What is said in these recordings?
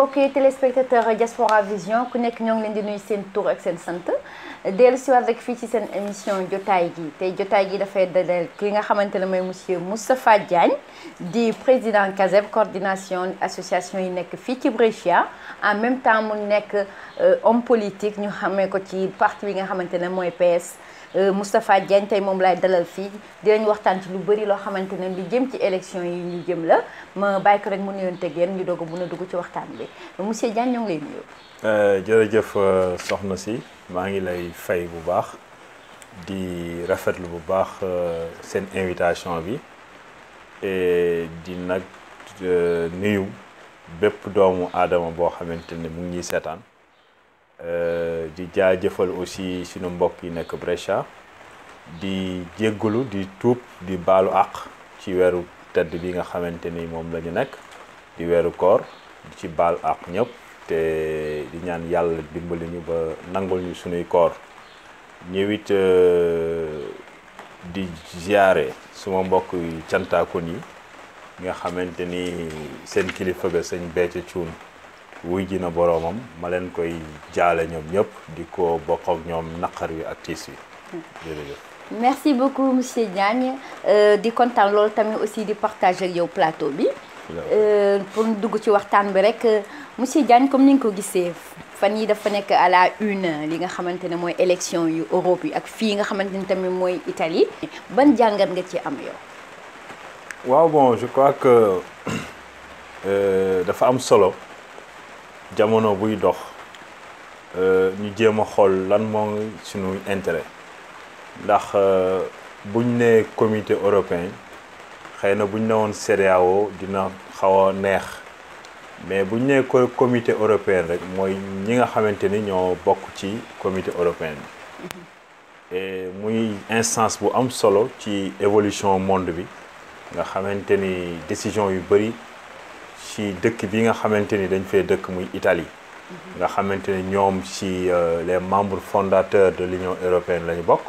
mbokki téléspectateur Diaspora Vision ku nekk ñoo ngi leen di nuyu seen tur ak seen sant dellu si waat rek fii ci seen émission jotaay gi tey jotaay gi dafay dalal ki nga xamante ne mooy monsieur Moustapha Diagne di président CASEB coordination association yi nekk fii ci Brescia en même temps mu nekk homme politique ñu xamee ko ci parti bi nga xamante ne mooy PS Moustapha Diagne tey moom laay dalal fii dinañ waxtaan ci lu bëri loo xamante ne lu jëm ci élection yi ñu jëm la ma bàyyi ko rek mu nuyoon teg yéen ñu doog a mën a dugg ci waxtaan bi monsieur Diagne ñoo ngi lay nuyu. jërëjëf soxna si maa ngi lay fay bu baax di rafetlu bu baax seen invitation bi et di nag nuyu bépp doomu aadama boo xamante ne mu ngi ñuy seetaan. di jaajëfal aussi sunu mbokk yi nekk Brescia di jéggalu di tuub di baalu àq ci weeru tedd bi nga xamante ni moom la ñu nekk di weeru koor di ci baal àq ñëpp te di ñaan yàlla dimbali ñu ba nangul ñu sunuy koor ñëwit di ziare suma mbokk yi cantaakun yi nga xamante ni seen kilifa ga sëñ Béthio Thioune wuy ji na boroomam ma leen koy jaale ñoom ñëpp di ko bokk ak ñoom naqar wi ak tiis wi jërëjëf. merci beaucoup monsieur Diagne di kontaan loolu tamit aussi di partager ak yow plateau bi pour dugg ci waxtaan bi rek monsieur Diagne comme ni nga ko gisee fan yi dafa nekk à la une li nga xamante ne mooy élection yu Europe yi ak fii nga xamante ne tamit mooy Italie ban jàngat nga ci am yow. waaw bon je crois que dafa am solo. jamono buy dox ñu jéem a xool lan moo suñu intérêt ndax buñ ne comité européen xëy na buñ ne woon CEDEAO dina xaw a neex mais buñ ne comité européen rek mooy ñi nga xamante ni ñoo bokk ci comité européen bi et muy instance bu am solo ci évolution monde bi nga xamante ni décision yu bëri ci dëkk bi nga xamante ni dañ fee dëkk muy Italie nga xamante ni ñoom ci les membres fondateurs de l'Union européenne la ñu bokk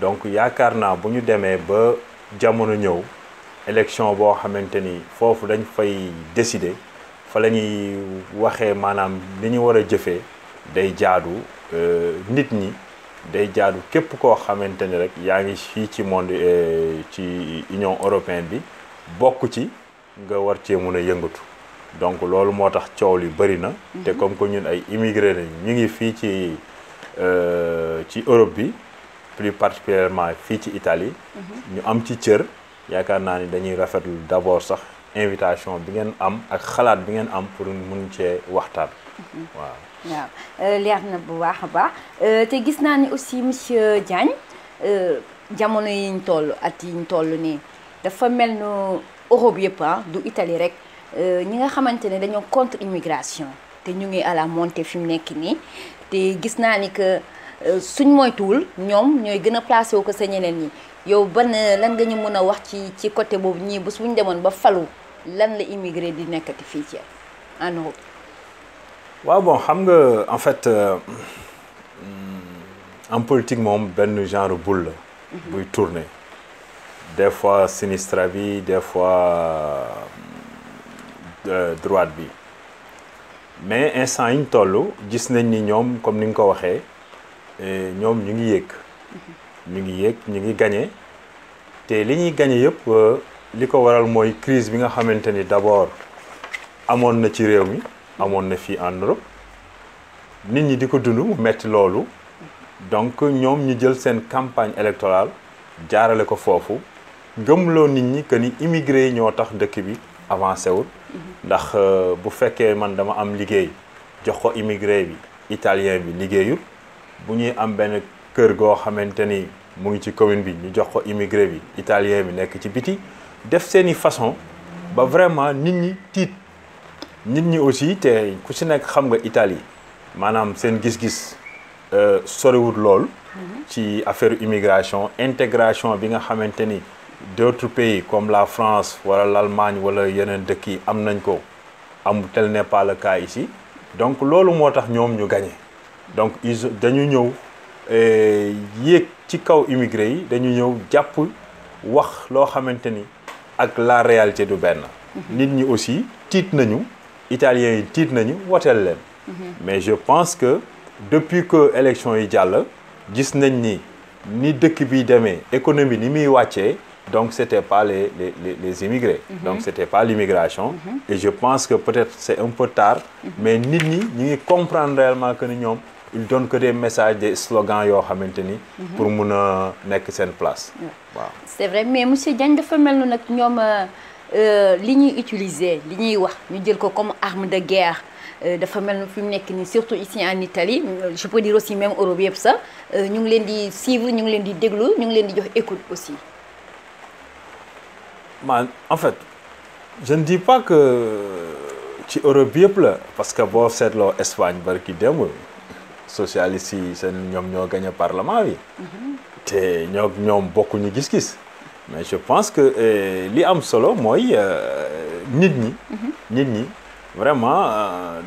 donc yaakaar naa bu ñu demee ba jamono ñëw élection boo xamante ni foofu dañ fay décider fa la ñuy waxee maanaam li ñu war a jëfee day jaadu nit ñi day jaadu képp koo xamante ni rek yaa ngi fii ci monde ci Union européenne bi bokk ci nga war cee mun a yëngatu donc loolu moo tax coow li bëri na te comme que ñun ay immigré nañ ñu ngi fii ci Europe bi plus particulièrement fii ci Italie ñu am ci cër yaakaar naa ni dañuy rafetlu d'abord sax invitation bi ngeen am ak xalaat bi ngeen am pour mun cee waxtaan waaw leer na bu baax a baax te gis naa ni aussi monsieur Diagne jamono yi ñu toll at yi ñu toll nii dafa mel no Europe yëpp du Italie rek ñi nga xamante ne dañoo contre immigration te ñu ngi à la montée fi mu nekk nii te gis naa ni que suñ moytuwul ñoom ñooy gën a placé wu ko sa ñeneen ñi yow ban lan nga ñu mën a wax ci côté boobu ñii bés bu ñu demoon ba falu lan la immigré di nekkati fii ci en Europe. waaw bon xam nga en fait en politique moom benn genre boule la. buy tourner. des fois sinistra bi des fois droite bi mais instant yi ñu toll gis nañ ni ñoom comme ni nga ko waxee ñoom ñu ngi yéeg ñu ngi gagné te li ñuy gagné yëpp li ko waral mooy crise bi nga xamante ni d'abord amoon na ci réew mi amoon na fii en Europe nit ñi di ko dund mu metti loolu donc ñoom ñu jël seen campagne électorale jaarale ko foofu gëmloo nit ñi que ni immigré yi ñoo tax dëkk bi avancé wul ndax bu fekkee man dama am liggéey jox ko immigré bi italien bi liggéeyul bu ñuy am benn kër goo xamante ni mu ngi ci commune bi ñu jox ko immigré bi italien bi nekk ci biti def seeni façon ba vraiment nit ñi tiit nit ñi aussi te ku ci nekk xam nga Italie maanaam seen gis-gis soriwul lool ci affaire immigration intégration bi nga xamante ni d'autres pays comme la France wala l'Allemagne wala yeneen dëkk yi am nañ ko tel n'est pas le cas ici donc loolu moo tax ñoom ñu gagné donc dañu ñëw yéeg ci kaw immigré yi dañu ñëw jàpp wax loo xamante ni ak la réalité du benn nit ñi aussi tiit nañu italiens yi tiit nañu woteel leen. mais je pense que depuis que élection yi jàll gis nañ ni dëkk bi demee économie ni muy wàccee. Donc c'était pas les immigrés. Donc c'était pas l'immigration. Et je pense que peut-être c'est un peu tard. Mais nit ñi ñu ngi comprendre réellement que ni ñoom ils donnent que des messages des slogans yoo xamante ni. pour mun a nekk seen place. waaw c'est vrai mais monsieur Diagne dafa mel ni nag ñoom li ñuy utiliser li ñuy wax ñu jël ko comme arme de guerre. dafa mel ni fi mu nekk nii surtout ici en Italie je peux dire aussi même Europe yëpp sax ñu ngi leen di suivre ñu ngi leen di déglu ñu ngi leen di jox écoute aussi. En fait je ne dis pas que ci Europe yëpp la parce que boo seetloo Espagne barki démb socialistes yi seen ñoom ñoo gagné parlement bi te ñoom bokkuñu gis-gis mais je pense que li am solo mooy nit ñi vraiment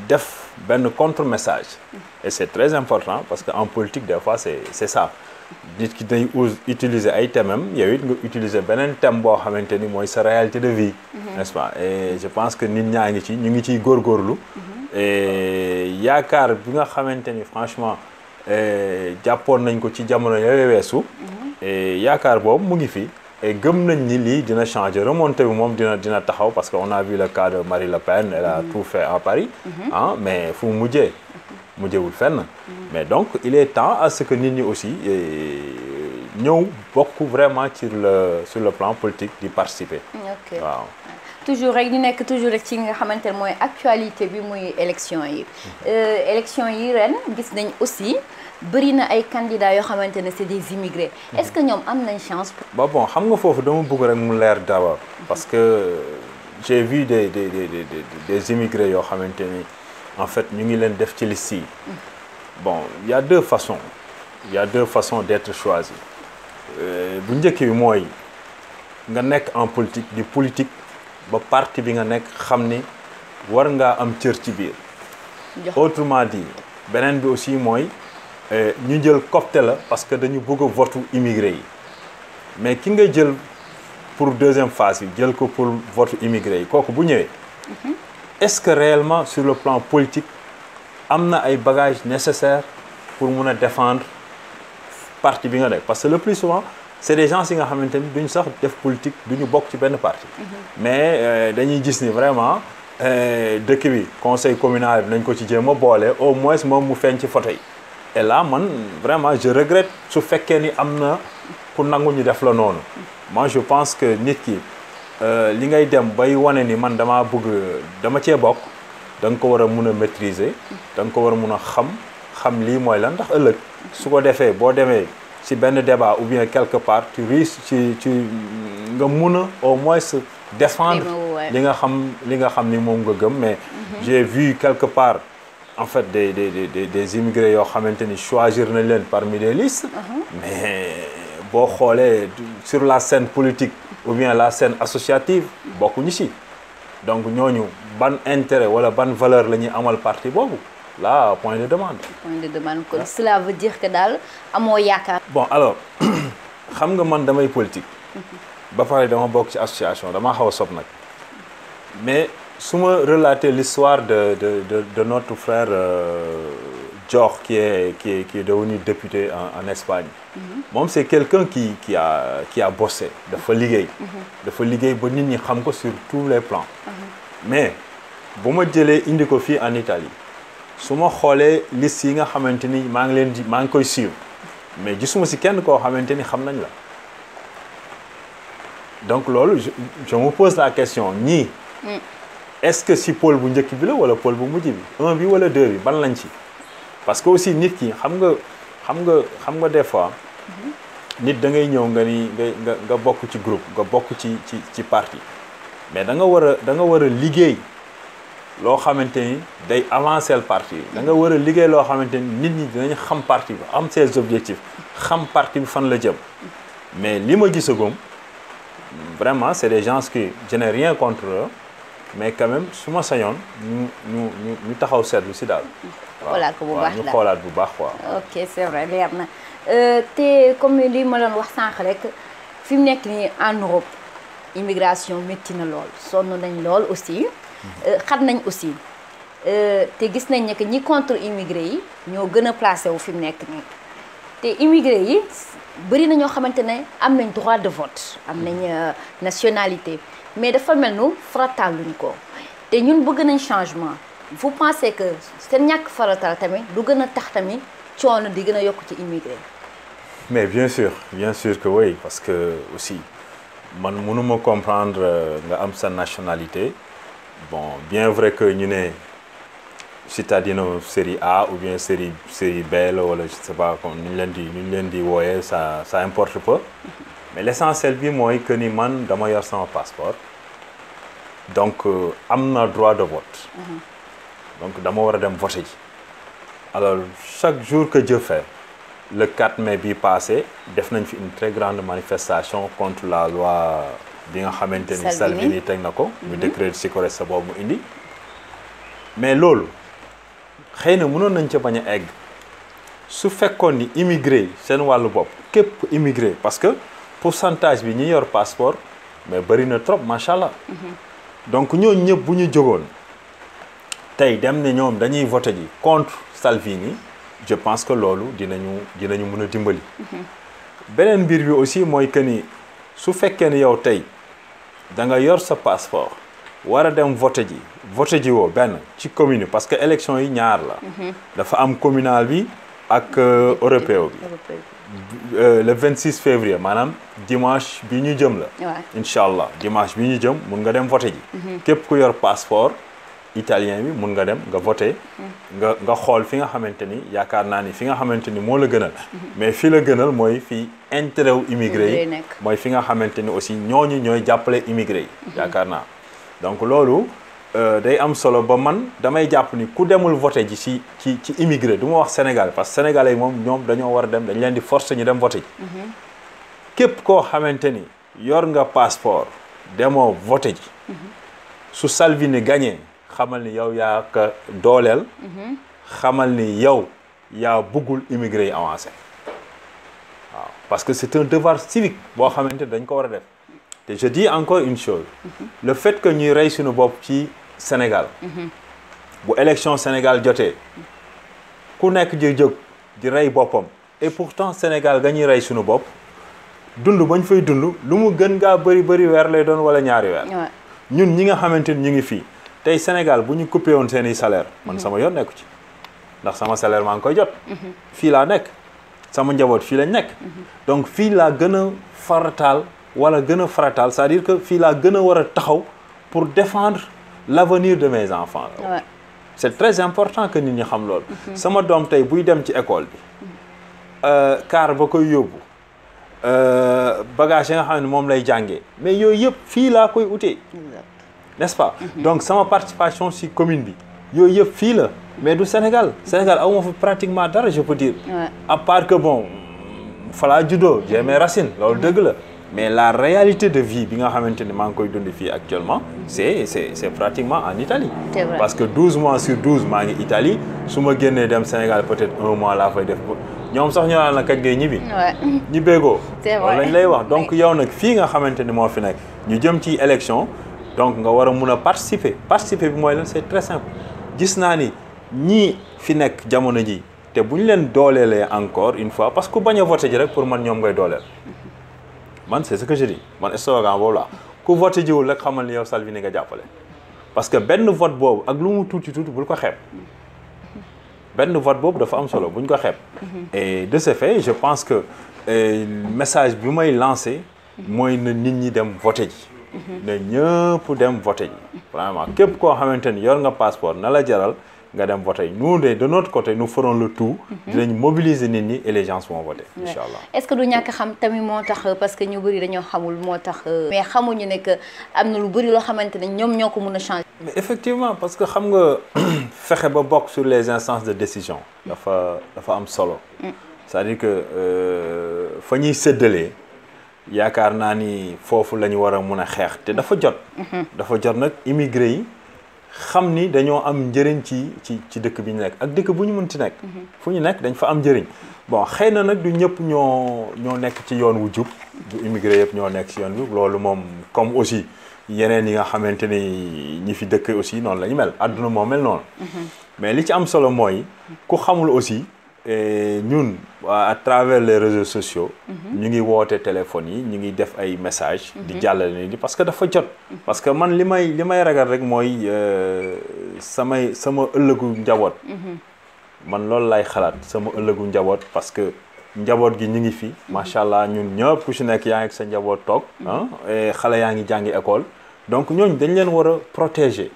def benn contre-message et c'est très important parce que en politique des fois c'est ça nit ki day utiliser ay thèmes yow it nga utiliser beneen thème boo xamante ni mooy sa réalité de vie n'est-ce pas et je pense que nit ñaa ngi ñu ngi ciy góorgóorlu et yaakaar bi nga xamante ni franchement jàppoon nañ ko ci jamono yooyu weesu et yaakaar boobu mu ngi fi et gëm nañ ni lii dina changer remontée bi moom dina taxaw parce que on a vu le cas de Marie Le Pen elle a tout fait à Paris mais fu mu mujjewul fenn mais donc il est temps à ce que nit ñi aussi ñëw bokk vraiment sur le plan politique di participer. waaw toujours rek ñu nekk toujours rek ci nga xamante ne mooy actualité bi muy élection yi. élection yi ren gis nañ aussi bëri na ay candidats yoo xamante ne c'est des immigrés. est-ce que ñoom am nañ chance. bon xam nga foofu dama bëgg rek mu leer d'abord parce que j'ai vu des immigrés yoo xamante ni. En fait ñu ngi leen def ci liste yi bon il y a deux façons d'être choisi bu njëkk bi mooy nga nekk en politique di politique ba parti bi nga nekk xam ni war ngaa am cër ci biir autrement dit beneen bi aussi mooy ñu jël copte la parce que dañu bëgg a votu immigré yi mais ki nga jël pour deuxième phase yi jël ko pour votu immigré yi kooku bu ñëwee est-ce que réellement sur le plan politique am na ay bagages nécessaires pour mun a défendre parti bi nga nekk parce que le plus souvent c'est des gens yi nga xamante ni duñu sax def politique duñu bokk ci benn parti mais dañuy gis ni vraiment dëkk bi conseil communal bi nañ ko ci jéem a boole au moins moom mu feeñ ci photo yi et là man vraiment je regrette su fekkee ni am na pour nangu ñu def la noonu moi je pense que nit ki li ngay dem bay wane ni man dama cee bokk da nga ko war a mun a maîtriser da nga ko war a mun a xam lii mooy lan ndax ëllëg su ko defee boo demee ci benn débat ou bien quelque part tu risques ci nga mun a au moins défendre li nga xam ni moom nga gëm mais j'ai vu quelque part en fait des immigrés yoo xamante ni choisir nañ leen parmi les listes mais boo xoolee sur la scène politique ou bien la scène associative bokkuñu ci donc ñooñu ban intérêt wala ban valeur la ñuy amal parti boobu là point de demande. kon cela veut dire que daal amoo yaakaar. bon alors xam nga man damay politique. ba pare dama bokk ci association dama xaw a sob nag mais su ma relater l'histoire de notre frère Dior qui est devenu député en Espagne. moom c'est quelqu'un qui a bossé dafa liggéey ba nit ñi xam ko sur tous les plans mais bu ma jëlee indi ko fii en Italie su ma xoolee liste yi nga xamante ni maa ngi koy suivre mais gisuma ci kenn koo xamante ni xam nañ la donc loolu je me pose la question ñii est-ce que ci pôle bu njëkk bi la wala pôle bu mujj bi 1 bi wala 2 bi ban lañ ci parce que aussi nit ki xam nga des fois nit da ngay ñëw nga bokk ci groupe nga bokk ci parti mais da nga war a liggéey loo xamante ni day avancer le parti da nga war a liggéey loo xamante ni nit ñi dinañ xam parti bi am ses objectifs xam parti bi fan la jëm mais li ma gisagum vraiment c'est des gens qui je n'ai rien contre eux mais quand même su ma sañoon ñu taxaw seetlu si daal. xoolaat ko bu baax ñu xoolaat bu baax quoi. ok c'est vrai leer na te comme li ma doon wax sànq rek fi mu nekk nii en Europe immigration métti na lool sonn nañ lool aussi. xat nañ aussi te gis nañ ne que ñi contre immigré yi ñoo gën a placé wu fi mu nekk nii te immigré yi bëri na ñoo xamante ne am nañ droit de vote am nañ nationalité mais dafa mel nu farataal luñ ko te ñun bëgg nañ changement vous pensez que seen ñàkk farataal tamit du gën a tax tamit coono di gën a yokk ci immigré. mais bien sûr que oui parce que aussi man mënuma comprendre nga am sa nationalité bon bien vrai que ñu ne citadino série A ou bien série B la wala je sais pas comme ñu leen di wooyee ça importe peu mais l'essentiel bi mooy que ni man dama yor sama passeport donc am na droit de vote donc dama war a dem voter ji alors chaque jour que Dieu fait le 4 mai bi passé def nañ fi une très grande manifestation contre la loi bi nga xamante ni Salvini teg na ko mu décret sicurezza boobu mu indi mais loolu xëy na mënoon nañ ca bañ a egg su fekkoon ni immigré seen wàllu bopp képp immigré parce que pourcentage bi ñi yor passeport mais bëri na trop macha allah donc ñooñu ñëpp bu ñu jógoon tey dem ne ñoom dañuy voté ji contre Salvini je pense que loolu dinañu mën a dimbali. beneen mbir bi aussi mooy que ni su fekkee ne yow tey da nga yor sa passeport war a dem voté ji woo benn ci commune parce que élection yi ñaar la. dafa am communal bi ak européen bi. le 26 février maanaam dimanche bi ñu jëm la. incha allah dimanche bi ñu jëm mun nga dem voté ji. képp ku yor passeport. italien bi mun nga dem nga voté nga xool fi nga xamante ni yaakaar naa ni fi nga xamante ni moo la gënal mais fi la gënal mooy fi intérêt wu immigré yi mooy fi nga xamante ni aussi ñooñu ñooy jàppale immigré yi yaakaar naa donc loolu day am solo ba man damay jàpp ni ku demul voté ji ci immigré du ma wax Sénégal parce que sénégalais yi moom ñoom dañoo war a dem dañ leen di forcer ñu dem voté ji képp koo xamante ni yor nga passeport demoo voté ji su Salvini gagné xamal ni yow yaa ko dooleel xamal ni yow yaa bëggul immigré yi avancé waaw parce que c'est un devoir civique boo xamante dañ ko war a def te je dis encore une chose le fait que ñuy rey suñu bopp ci Sénégal bu élection Sénégal jotee ku nekk di jóg di rey boppam et pourtant Sénégal ga ñuy rey suñu bopp dund bañ fay dund lu mu gën ngaa bëri weer lay doon wala ñaari weer ñun ñi nga xamante ni ñu ngi fii tey Sénégal bu ñu coupé woon seeni salaire man sama yoon nekku ci ndax sama salaire maa ngi koy jot fii laa nekk sama njaboot fii lañ nekk donc fii laa gën a farataal c'est-à-dire que fii laa gën a war a taxaw pour défendre l'avenir de mes enfants c'est très important que nit ñi xam loolu sama doom tey buy dem ci école bi car ba koy yóbbu bagage yi nga xam ne moom lay jàngee mais yooyu yëpp fii laa koy utee n'est-ce pas donc sama participation si commune bi yooyu yëpp fii la mais du Sénégal aw ma fa pratiquement dara je peux dire à part que bon fa laa juddoo j'ai mes racines loolu dëgg la mais la réalité de vie bi nga xamante ni maa ngi koy dund fii actuellement c'est pratiquement en Italie parce que 12 mois sur 12 maa ngi Italie su ma génnee dem Sénégal peut-être 1 mois laa fay def ñoom sax ñu naan la kañ ngay ñibbi ñibbeegoo loolu lañ lay wax donc yow nag fii nga xamante ni moo fi nekk ñu jëm ci élection donc nga war a mun a participer bi mooy lan c'est très simple gis naa ni ñii fi nekk jamono ji te bu ñu leen dooleelee encore une fois parce que ku bañ a voté ji rek pour man ñoom ngay dooleel man c'est ce que je dis man slogan boobu la ku voté jiwul rek xamal ni yow Salvini nga jàppale parce que benn vote boobu ak lu mu tuuti bul ko xeeb benn vote boobu dafa am solo buñ ko xeeb et de ce fait je pense que message bi may lancé mooy na nit ñi dem voté ji ne ñëpp dem voté ji vraiment képp koo xamante ni yor nga passeport na la jaral nga dem voté ji nous de notre côté nous ferons le tout dinañ mobiliser nit ñi et les gens vont voter incha allah est-ce que du ñàkk xam tamit moo tax parce que ñu bëri dañoo xamul moo tax mais xamuñu ne que am na lu bëri loo xamante ne ñoom ñoo ko mën a changer mais effectivement parce que xam nga fexe ba bokk sur les instances de décision dafa am solo c'est-à-dire que fa ñuy séddalee yaakaar naa ni foofu la ñu war a mun a xeex te dafa jot nag immigré yi xam ni dañoo am njëriñ ci dëkk bi ñu nekk ak dëkk bu ñu mënti nekk fu ñu nekk dañ fa am njëriñ bon xëy na nag du ñëpp ñoo nekk ci yoon wu jub du immigré yëpp ñoo nekk ci yoon bi loolu moom comme aussi yeneen yi nga xamante ni ñi fi dëkk aussi noonu la ñu mel àdduna moo mel noonu. mais li ci am solo mooy ku xamul aussi ñun à travers les réseaux sociaux. ñu ngi woote téléphone yi ñu ngi def ay messages. di jàllale ni parce que dafa jot. parce que man li may ragal rek mooy sama ëllëgu njaboot. man loolu lay xalaat sama ëllëgu njaboot parce que njaboot gi ñu ngi fi macha allah ñun ñëpp ku ci nekk yaa ngi sa njaboot toog xale yaa ngi jàngi école donc ñooñu dañ leen war a protéger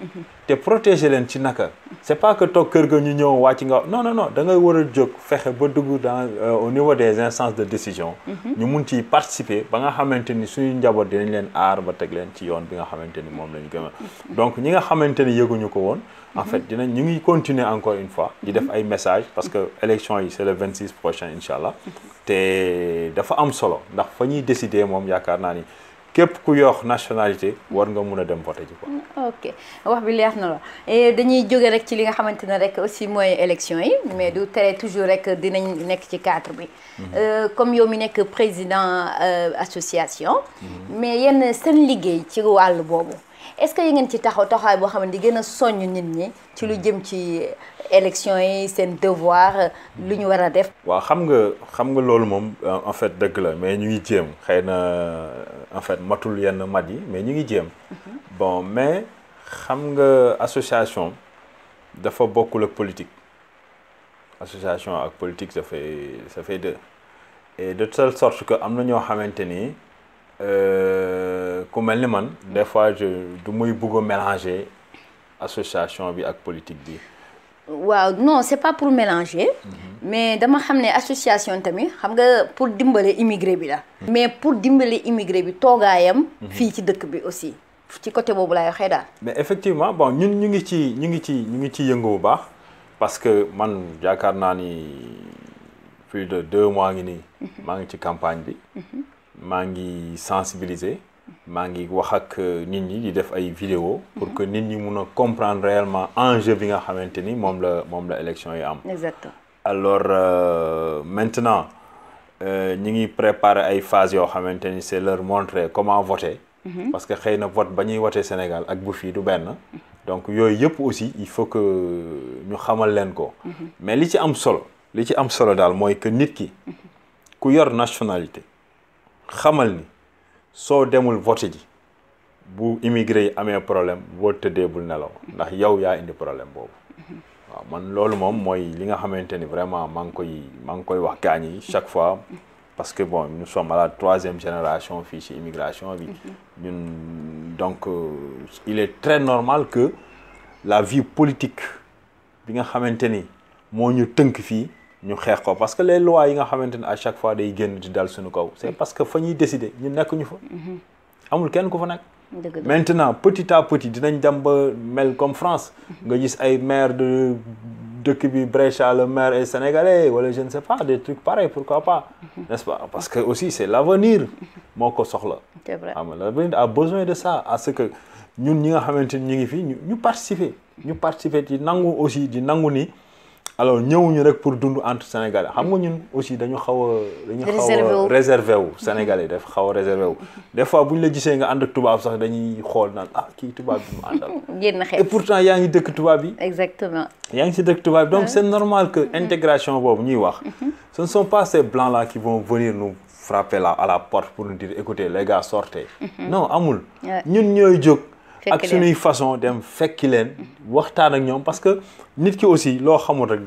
te protéger leen ci naka c'est pas que toog kër ga ñu ñëw wàcc nga non da ngay war a jóg fexe ba dugg dans au niveau des instances de décision ñu mun ci participer ba nga xamante ni suñu njaboot dinañ leen aar ba teg leen ci yoon bi nga xamante ni moom lañu gëm donc ñi nga xamante ni yëguñu ko woon en fait ñu ngi continuer encore une fois di def ay messages parce que élection yi c'est le 26 prochain incha allah te dafa am solo ndax fa ñuy décider moom yaakaar naa ni képp ku yor nationalité war nga mun a dem voter ji ko. ok wax bi leer na la dañuy jóge rek ci li nga xamante ne rek aussi mooy élection yi mais du tere toujours rek dinañ nekk ci cadre bi. comme yow mi nekk président association. mais yéen seen liggéey ci wàll boobu. est-ce que yi ngeen ci taxawaay boo xam ne di gën a soññ nit ñi ci lu jëm ci élection yi seen devoir lu ñu war a def. waaw xam nga loolu moom en fait dëgg la mais ñu ngi jéem xëy na en fait matul yenn mat yi mais ñu ngi jéem. bon mais xam nga association dafa bokkul ak politique association ak politique ça fait deux et de telle sorte que am na ñoo xamante ni. ku mel ni man des fois du muy bëgg a mélanger association bi ak politique bi. waaw non c'est pas pour mélanger. mais dama xam ne association tamit xam nga pour dimbale immigré bi la. mais pour dimbale immigré bi toogaayam. fii ci dëkk bi aussi ci côté boobu laay waxee daal. mais effectivement bon ñun ñu ngi ci yëngu bu baax parce que man yaakaar naa ni plus de 2 mois ngi nii. maa ngi ci campagne bi. maa ngi sensibiliser maa ngi wax ak nit ñi di def ay vidéo pour que nit ñi mun a comprendre réellement enjeu bi nga xamante ni moom la élection yi am. exactement. alors maintenant ñi ngi préparer ay phases yoo xamante ni c'est leur montrer comment voter. parce que xëy na vote ba ñuy voter Sénégal ak bu fii du benn. donc yooyu yëpp aussi il faut que ñu xamal leen ko. mais li ci am solo daal mooy que nit ki ku yor nationalité. xamal ni soo demul voté ji bu immigré yi amee problème boo tëddee bul nelaw ndax yow yaa indi problème boobu waaw man loolu moom mooy li nga xamante ni vraiment maa ngi koy wax gaañ yi chaque fois parce que bon nous sommes à la 3e génération fii ci immigration bi ñun donc il est très normal que la vie politique bi nga xamante ni moo ñu tënk fii ñu xeex ko parce que les lois yi nga xamante ne à chaque fois day génn di dal suñu kaw c'est parce que fa ñuy décider ñu nekk ñu fa amul kenn ku fa nekk maintenant petit à petit dinañ dem ba mel comme France nga gis ay maire de dëkk bi Brescia le maire est sénégalais wala je ne sais pas des trucs pareils pourquoi pas n'est-ce pas parce que aussi c'est l'avenir moo ko soxla xam nga l'avenir a besoin de ça à ce que ñun ñi nga xamante ni ñu ngi fii ñu participer di nangu aussi di nangu ni alors ñëwuñu rek pour dund entre sénégalais xam nga ñun aussi dañu xaw a réservé wu sénégalais daf xaw a réservé wu des fois bu ñu la gisee nga ànd ak tubaab sax dañuy xool naan kii tubaab bi mu àndal et pourtant yaa ngi dëkk tubaab bi exactement yaa ngi si dëkk tubaab bi donc c'est normal que intégration boobu ñuy wax ce ne sont pas ces blancs là qui vont venir nous frapper là à la porte pour nous dire écoutez les gars sortez non amul ñun ñooy jóg ak suñuy façon dem fekki leen waxtaan ak ñoom parce que nit ki aussi loo xamul rek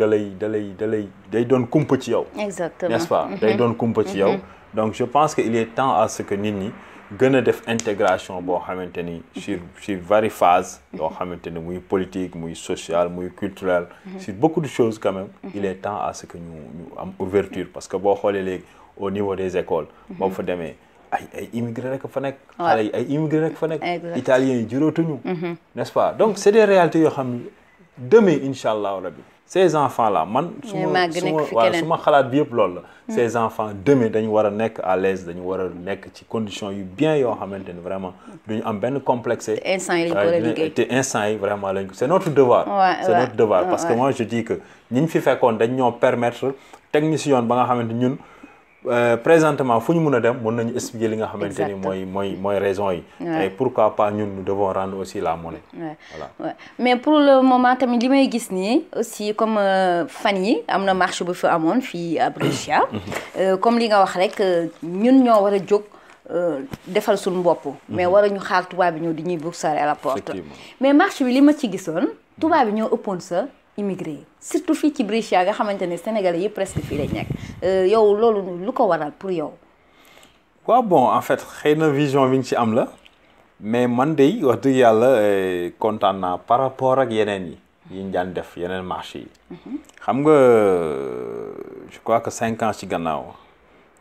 day doon kumpa ci yow. exactement n'est-ce pas day doon kumpa ci yow. donc je pense que il est temps à ce que nit ñi gën a def intégration boo xamante ni sur variées phases yoo xamante ni muy politique muy social muy culturel sur beaucoup de choses quand même il est temps à ce que ñu am ouverture parce que boo xoolee léegi au niveau des écoles boo fa demee ay immigré rek fa nekk xale yi ay immigré rek fa nekk italiens yi juróotuñu n'est-ce pas donc c'est des réalités yoo xam ne demain incha allah rabbi ces enfants là man suma xalaat bi yëpp loolu la ces enfants demain dañu war a nekk à l'aise dañu war a nekk ci conditions yu bien yoo xamante ni vraiment duñu am benn complexe te instant yi vraiment lañ ko c'est notre devoir parce que moi je dis que ñi ñu fi fekkoon dañ ñoo permettre teg ñu si yoon ba nga xamante ñun présentement fu ñu mën a dem mën nañu expliquer li nga xamante ni mooy raison yi. et pourquoi pas ñun nous devons rendre aussi la monnaie. voilà mais pour le moment tamit li may gis nii aussi comme fan yi am na marche bu fi amoon fii à Brescia. comme li nga wax rek ñun ñoo war a jóg. defal suñu bopp mais war a ñu xaar tubaab bi ñëw di ñuy bourser à la porte mais marche bi li ma ci gisoon tubaab bi ñoo ëppoon sa immigré yi surtout fii ci Brescia nga xamante ne sénégalais yi presque fii lay nekk yow loolu lu ko waral pour yow waaw bon en fait xëy na vision bi ñu ci am la mais man de wax dëgg yàlla kontaan naa par rapport ak yeneen yi ñu daan def yeneen marche yi xam nga je crois que 5 ans ci gannaaw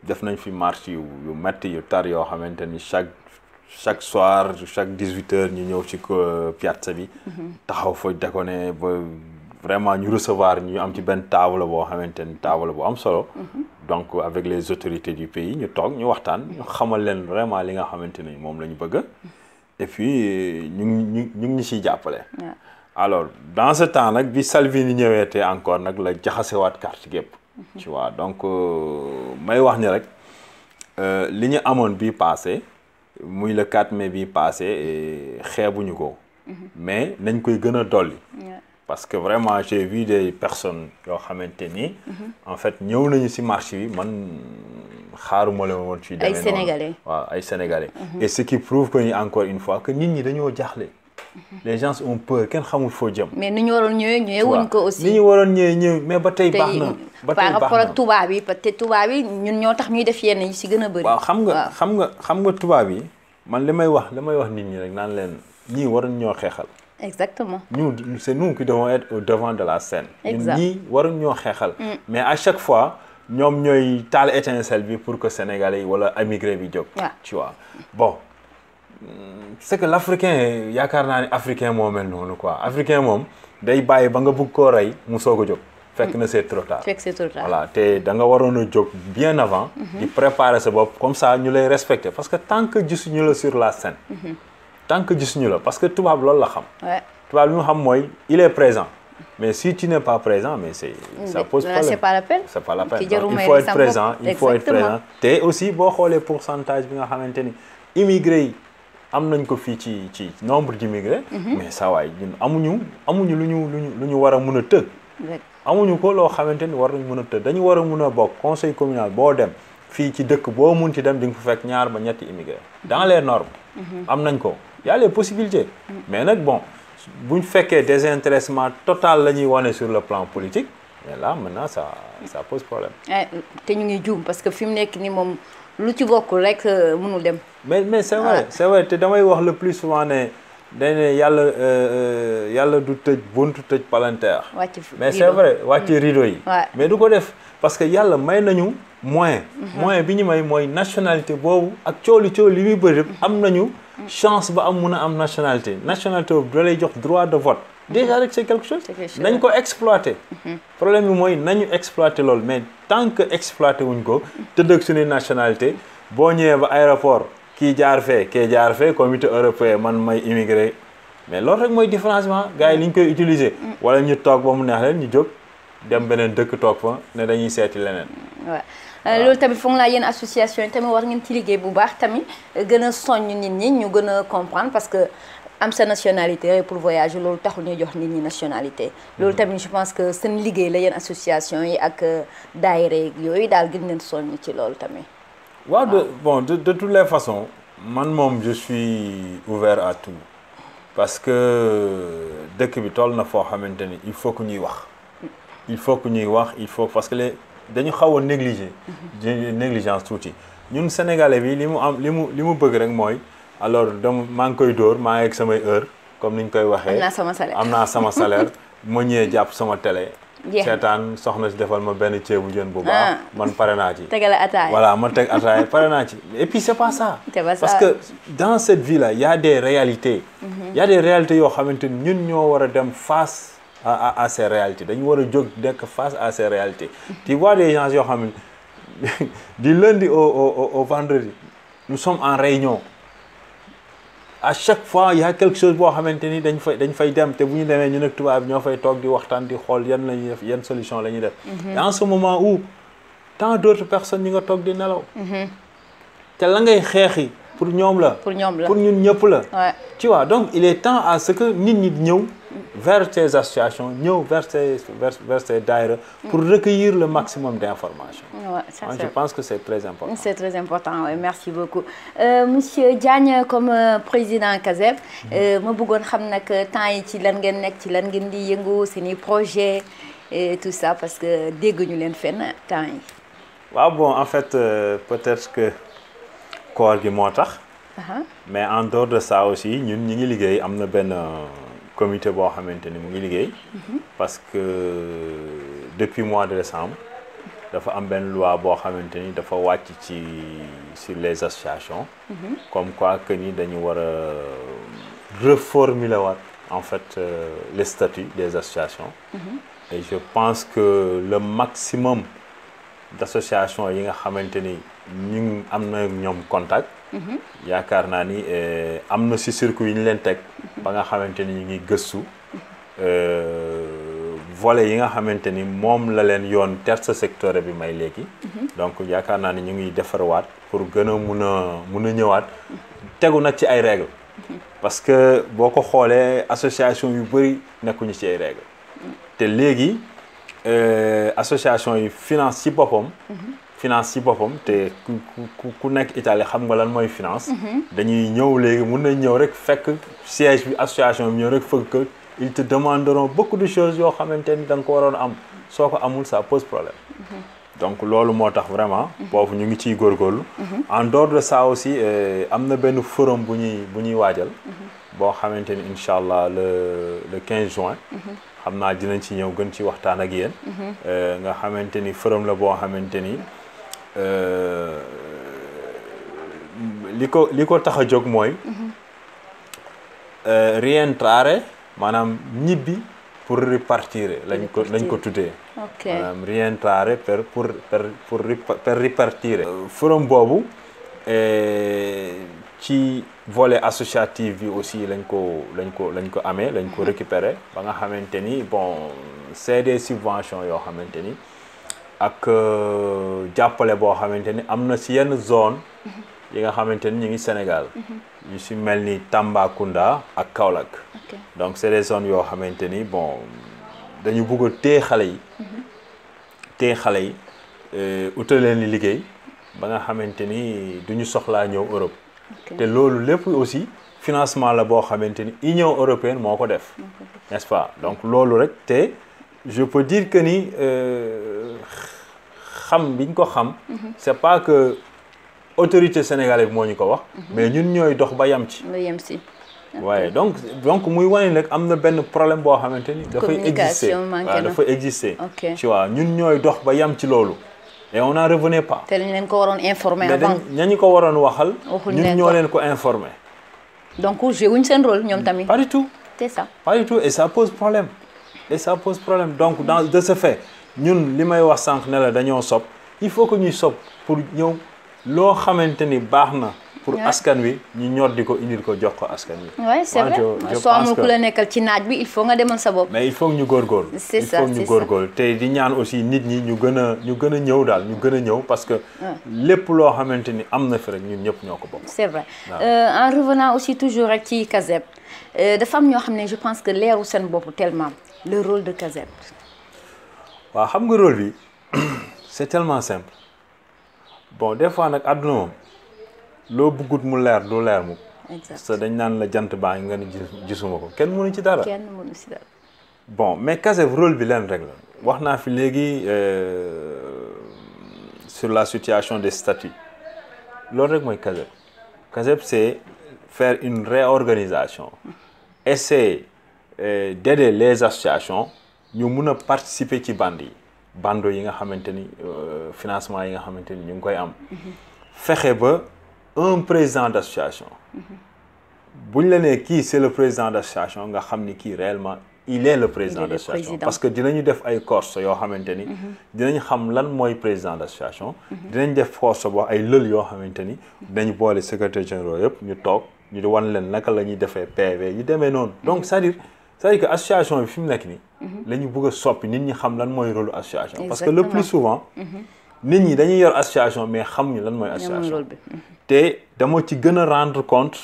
def nañ fi marche yu metti yu tar yoo xamante ni chaque soir chaque 18h ñu ñëw ci piazza bi taxaw fa déconné ba vraiment ñu recevoir ñu am ci benn table boo xamante ni table bu am solo donc avec les autorités du pays ñu toog ñu waxtaan ñu xamal leen vraiment li nga xamante ni moom la ñu bëgg et puis ñu ngi ciy jàppale alors dans ce temps nag bi Salvini ñëwee te encore nag la jaxasewaat carte gépp tu vois donc may wax ni rek li ñu amoon bii passé muy le 4 mai bii passé xeebuñu ko mais nañ koy gën a dolli parce que vraiment j'ai vu des personnes yoo xamante ni en fait ñëw nañu ci marché bi man xaaruma la woon ci demee noonu ay sénégalais waaw ay sénégalais et ce qui prouve que ni encore une fois que nit ñi dañoo jaaxle les gens ont peur kenn xamul foo jëm. mais ni ñu waroon ñëwee wuñ ko aussi. ni ñu waroon ñëwee mais ba tey baax na. ba tey baax na par rapport ak tubaab yi parce que tubaab yi ñun ñoo tax ñuy def yenn yi ci gën a bëri. waaw xam nga tubaab yi man li may wax nit ñi rek naan leen ñii waroon ñoo xeexal. exactement c'est nous qui devons être au devant de la scène. ñun ñii waroon ñoo xeexal. mais à chaque fois ñoom ñooy taal étincelle bi pour que sénégalais yi wala immigré bi jóg. tu vois bon. c'est que l'africain yaakaar naa ni africain moo mel noonu quoi africain moom day bàyyi ba nga bëgg koo rey mu soog a jóg fekk na c'est trop tard voilà te da nga waroon a jóg bien avant di préparer sa bopp comme ça ñu lay respecter parce que tant que gisuñu la sur la scène tant que gisuñu la parce que tubaab loolu la xam tubaab li mu xam mooy il est présent mais si tu n'es pas présent mais ça pose problème c'est pas la peine donc, il faut être présent te aussi boo xoolee pourcentage bi nga xamante ni immigré yi am nañ ko fii ci nombre d'immigrés mais saa waay ñun amuñu lu ñu war a mun a tëgg amuñu ko loo xamante ni war nañ mun a tëgg dañu war a mun a bokk conseil communal boo dem fii ci dëkk boo mun ci dem di nga fa fekk 2 ba 3 immigrés dans les normes am nañ ko y a les possibilités mais nag bon buñ fekkee désintéressement total la ñuy wane sur le plan politique mais là maintenant ça pose problème te ñu ngi juum parce que fi mu nekk ni moom lu ci bokkul rek mënul dem. mais c'est vrai te damay wax le plus souvent ne day ne yàlla du tëj buntu tëj palanteer. mais c'est vrai wàcc rideau yi. mais du ko def parce que yàlla may nañu moyen. moyen bi ñu may mooy nationalité boobu ak cooli li muy bëri am nañu chance ba am mun a am nationalité boobu da lay jox droit de vote. déjà rek c'est quelque chose nañ ko exploiter problème bi mooy nañu exploiter loolu mais tant que exploiter wuñ ko tëdd ak suñuy nationalité boo ñëwee ba aéroport kii jaar fee comité européen man may immigré mais loolu rek mooy différencement gars yi li ñu koy utiliser wala ñu toog ba mu neex leen ñu jóg dem beneen dëkk toog fa ne dañuy seeti leneen waaw loolu tamit foog naa yéen association yi tamit war ngeen ci liggéey bu baax tamit gën a soññ nit ñi ñu gën a comprendre parce que am sa nationalité pour voyager loolu taxul ñuy jox nit ñi nationalité loolu tamit je pense que seen liggéey la yéen association yi ak daayira yooyu daal gën leen soññ ci loolu tamit waaw de toutes les façons man moom je suis ouvert à tout parce que dëkk bi toll na foo xamante ni il faut que ñuy wax parce que dañu xaw a négligence tuuti ñun sénégalais bi li mu bëgg rek mooy alors maa ngi koy dóor maa ngi ak samay heure comme ni ñu koy waxee am naa sama salaire ma ñëwee jàpp sama télé seetaan soxna si defal ma benn ceebu jën bu baax man pare naa ci tegal ataaya voilà ma teg ataaya pare naa ci et puis c'est pas ça parce que dans cette vie là y a des réalités y a des réalités yoo xamante ni ñun ñoo war a dem face à ces réalités dañu war a jóg nekk face à ces réalités tu vois des gens yoo xam ne du lundi au vendredi nous sommes en réunion à chaque fois il y a quelque chose boo xamante ni dañ fay dem te bu ñu demee ñu nag tubaab ñoo fay toog di waxtaan di xool yan la ñuy def yan solution la ñuy def. Et en ce moment où tant d'autres personnes ñi nga toog di nelaw. te la ngay xeexi pour ñoom la. pour ñoom la pour ñun ñëpp la. Ouais. tu vois donc il est temps à ce que nit ñi ñëw vers ces associations ñëw vers ces daïra pour recueillir le maximum d'informations. Ouais, ça, je pense que c'est très important. C'est très important, oui, merci beaucoup. Monsieur Diagne, comme président CASEB, ma bëggoon xam nag temps yi ci lan ngeen nekk ci lan ngeen di yëngu seeni projet et tout ça parce que dégguñu leen fenn temps yi. waaw bon en fait peut-être que koor gi moo tax. mais en dehors de ça aussi ñun ñi ngi liggéey am na benn comité boo xamante ni mu ngi liggéey. parce que depuis mois de décembre dafa am benn loi boo xamante ni dafa wàcc ci sur les associations. comme quoi que ni dañu war a reformuler waat en fait les statuts des associations. et je pense que le maximum d'associations yi nga xamante ni ñu am na ñoom contact. yaakaar naa ni am na ci circuit yi ñu leen teg ba nga xamante ni ñu ngi gëstu volet yi nga xamante ni moom la leen yoon terce secteur bi may léegi. donc yaakaar naa ni ñu ngi defarwaat pour gën a mun a ñëwaat tegu nag ci ay règles. parce que boo ko xoolee association yu bëri nekkuñu ci ay règles. te léegi association yi finance ci boppam. finance ci boppam te ku nekk Italie xam nga lan mooy finance. dañuy ñëw léegi mun nañ ñëw rek fekk siège bi association bi ñëw rek fekk que ils te demanderont beaucoup de choses yoo xamante ni da nga ko waroon am soo ko amul ça pose problème. donc loolu moo tax vraiment. boobu ñu ngi ciy góorgóorlu. en dehors de ça aussi am na benn forum bu ñuy waajal. boo xamante ni incha allah le 15 juin. xam naa dinañ ci ñëw gën ci waxtaan ak yéen. nga xamante ni forum la boo xamante ni. li ko tax a jóg mooy rientrare maanaam ñibbi pour ripartire lañ ko tuddee. maanaam rientrare per ripartire. forum boobu ci volet associatif bi aussi lañ ko amee lañ ko récupérer ba nga xamante ni bon c'est des subventions yoo xamante ni. ak jàppale boo xamante ni am na ci yenn zone yi nga xamante ni ñu ngi Sénégal yu ci mel ni Tambacounda ak Kaolack. donc c'est des zones yoo xamante ni bon dañu bëgg a téye xale yi utal leen li liggéey ba nga xamante ni duñu soxlaa ñëw Europe. te loolu lépp aussi financement la boo xamante ni Union européenne moo ko def. n'est-ce pas donc loolu rek te. je peux dire que ni xam biñ ko xam. c'est pas que autorité sénégalaise moo ñu ko wax. mais ñun ñooy dox ba yam ci. ba yam ci. waaye donc muy wane nag am na benn problème boo xamante ni. dafay exister waaw dafay exister. tu vois ñun ñooy dox ba yam ci loolu. et on n'en revenait pas. te ñu leen ko waroon informer avant. mais ñañu ko waroon waxal. ñun ñoo leen ko informer. donc joué wuñ seen rôle ñoom tamit. pas du tout. c'est ça. pas du tout et ça pose problème. et ça pose problème donc de ce fait ñun li may wax sànq ne la dañoo sob il faut que ñuy sob pour ñëw loo xamante ni baax na pour askan wi ñu ñor di ko indil ko jox ko askan wi. oui c'est vrai soo amul ku la nekkal ci naaj bi il faut nga demal sa bopp. mais il faut que ñu góorgóorlu. c'est ça il faut que ñu góorgóorlu te di ñaan aussi nit ñi ñu gën a ñëw daal ñu gën a ñëw parce que. lépp loo xamante ni am na fi rek ñun ñëpp ñoo ko bokk. c'est vrai en revenant aussi toujours rek ci CASEB dafa am ñoo xam ne je pense que leeru seen bopp tellement. le rôle de CASEB. waaw xam nga rôle bi c'est tellement simple bon des fois nag àdduna moom loo bëggut mu leer du leer mu. exact te dañ naan la jant baa ngi nga ni gisuma ko kenn mënu ci dara. kenn mënu ci dara. bon mais CASEB rôle bi leen rek la wax naa fi léegi sur la situation des statuts loolu rek mooy CASEB. CASEB c'est faire une réorganisation. essayer d'aider les associations ñu mun a participer ci bando yi nga xamante ni financement yi nga xamante ni ñu ngi koy am. fexe ba un président d'association. buñ la nee kii c'est le président d'association nga xam ni kii réellement il est le président d'association. parce que dinañu def ay courses yoo xamante ni. dinañ xam lan mooy président d'association. dinañ def course boo ay lël yoo xamante ni dinañ boole secrétaire général yëpp ñu toog ñu wan leen naka la ñuy defee PV yu demee noonu donc c'est-à-dire que association bi fi mu nekk nii. la ñu bëgg a soppi nit ñi xam lan mooy rôle association. parce que le plus souvent. nit ñi dañuy yor association mais xamuñu lan mooy association te dama ci gën a rendre compte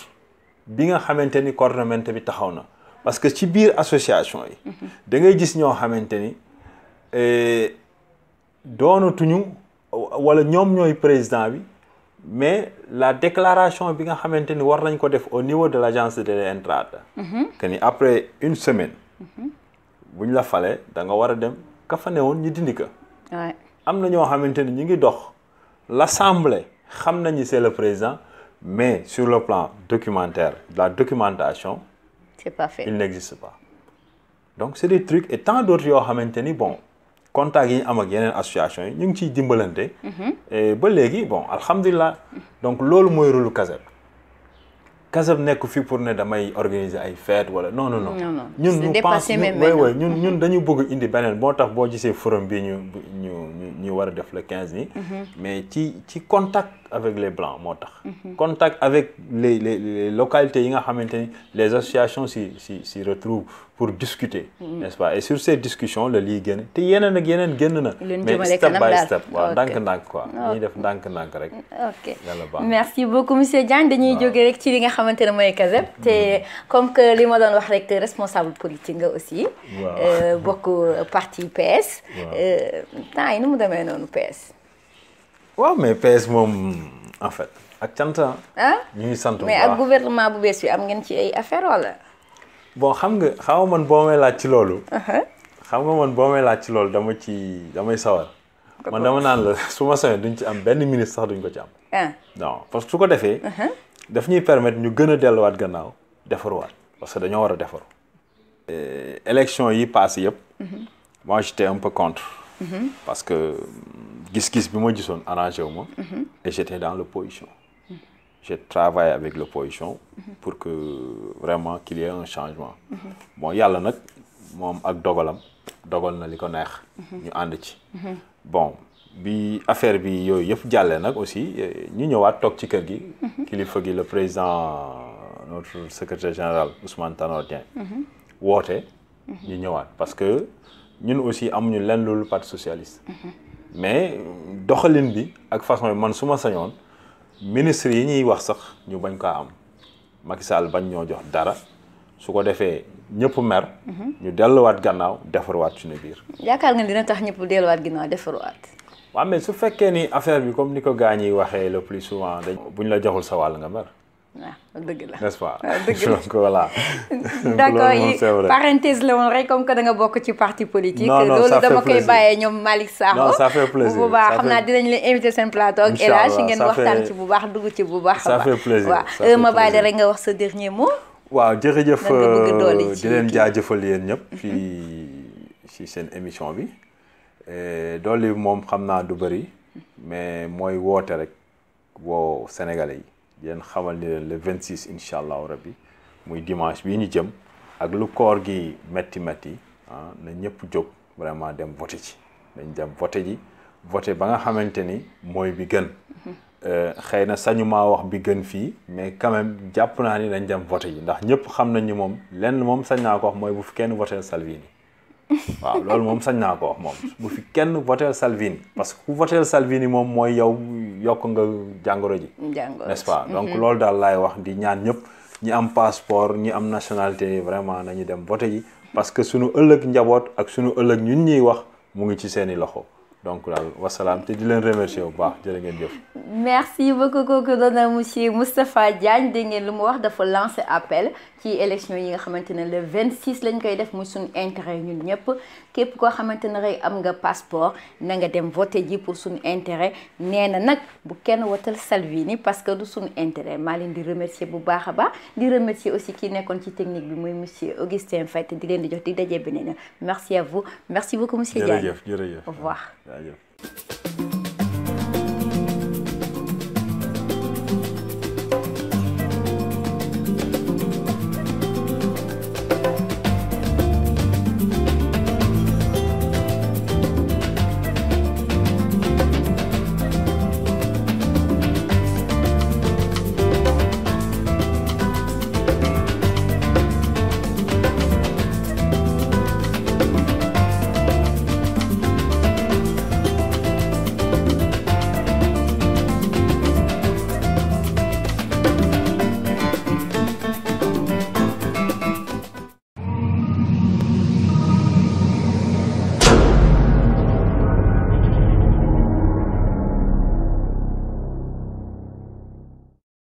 bi nga xamante ni coordonnement bi taxaw na parce que ci biir association yi da ngay gis ñoo xamante ni doonatuñu wala ñoom ñooy président bi mais la déclaration bi nga xamante ni war nañ ko def au niveau de l'agence de l'entrade que ni après une semaine bu ñu la falee da nga war a dem ka fa newoon ñu dindi ko am na ñoo xamante ni ñu ngi dox l'assemblée xam nañu c'est le président mais sur le plan documentaire la documentation c'est pas fait il n'existe pas donc c'est des trucs et tant d'autres yoo xamante ni bon contact yi ñu am ak yeneen association yi ñu ngi ciy dimbalante et ba léegi bon alhamdulilah donc loolu mooy rôle CASEB nekk fii pour ne damay organiser ay fête wala non ñun ñu pense ñun dañu bëgg indi beneen moo tax boo gisee forum bi ñu war a def le 15 nii mais ci contact avec les blancs moo tax contact avec les localités yi nga xamante ni les associations s'y retrouvent pour discuter n'est-ce pas et sur ces discussions la lii génn te yeneen ak yeneen génn na mais step by step waaw ndànk-ndànk quoi ñuy def ndànk-ndànk rek merci beaucoup monsieur Diagne dañuy jógee rek ci li nga xamante ne mooy CASEB te comme que li ma doon wax rek responsable politique nga aussi bokk parti PS temps yi nu mu demee noonu PS waaw mais PS moom en fait ak cant ñu ngi sant mais ak gouvernement bu bees bi am ngeen ci ay affaire wala bon xam nga man boo may laaj ci loolu damay sawar man dama naan la su ma sañoon duñ ci am benn ministre sax duñ ko ci am non parce que su ko defee daf ñuy permettre ñu gën a delluwaat gannaaw defaruwaat parce que dañoo war a defaru élection yi passé yëpp moi j'étais un peu contre parce que gis-gis bi ma gisoon arrangé wu ma et j'étais dans l'opposition j'ai travaillé avec l'opposition pour que vraiment qu'il y ait un changement bon yàlla nag moom ak dogal na li ko neex ñu ànd ci bon bi affaire bi yooyu yëpp jàllee nag aussi ñu ñëwaat toog ci kër gi kilifa gi le président notre secrétaire général Ousmane Tanor Dieng woote ñu ñëwaat parce que ñun aussi amuñu lenn loolu parti socialiste mais doxalin bi ak façon yi man su ma sañoon ministre yi ñuy wax sax ñu bañ kaa am Macky Sall bañ ñoo jox dara su ko defee ñëpp mer ñu delluwaat gannaaw defarwaat suñu biir yaakaar nga dina tax ñëpp delluwaat ginnaaw defarwaat waaw mais su fekkee ni affaire bi comme ni ko gars ñi waxee le plus souvent buñ la joxul sa wàll nga mer waaw dëgg la n'est-ce pas dëgg la donc voilà d'accord parenthèse la woon rek comme que da nga bokk ci parti politique loolu dama koy bàyyee ñoom Malick Sakho non ça fait plaisir bu baax xam naa dinañ leen invité seen plateau ak El Hadj ngeen waxtaan ci bu baax dugg ci bu baax ça fait plaisir waaw ma bàyyi rek nga wax sa dernier mot waaw jërëjëf di leen jaajëfal yéen ñëpp ci seen émission bi doole moom xam naa du bëri mais mooy woote rek woo Sénégalais yi yéen xamal ni leen le 26 incha allahu rabbi muy dimanche bii ñu jëm ak lu koor gi métti na ñëpp jóg vraiment dem voté ci dañ dem voté ji voté ba nga xamante ni mooy bi gën xëy na sañu maa wax bi gën fii mais quand même jàpp naa ni dañ dem voté ji ndax ñëpp xam nañ ni moom lenn moom sañ naa ko wax mooy bu fi kenn voté Salvini waaw loolu moom sañ naa ko wax moom bu fi kenn voté Salvini parce que ku voté Salvini moom mooy yow yokk nga jàngoro ji n'est-ce pas donc loolu daal laay wax di ñaan ñëpp ñi am passeport ñi am nationalité vraiment nañu dem voté ji parce que suñu ëllëg njaboot ak suñu ëllëg ñun ñuy wax mu ngi ci seeni loxo donc daal wasalaam te di leen remercier bu baax jërë ngeen jëf. merci beaucoup kooku doon na monsieur Moustapha Diagne dégg ngeen lu mu wax dafa lancer appel ci élection yi nga xamante ne le 26 lañ koy def muy suñu intérêt ñun ñëpp képp koo xamante ne rek am nga passeport na nga dem voter ji pour suñu intérêt nee na nag bu kenn wotal Salvini parce que du suñu intérêt maa leen di remercier bu baax a baax di remercier aussi kii nekkoon ci technique bi muy monsieur Augustin Faye te di leen di jox di daje beneen merci à vous merci beaucoup monsieur Diagne jërëjëf au revoir. Jaajëf.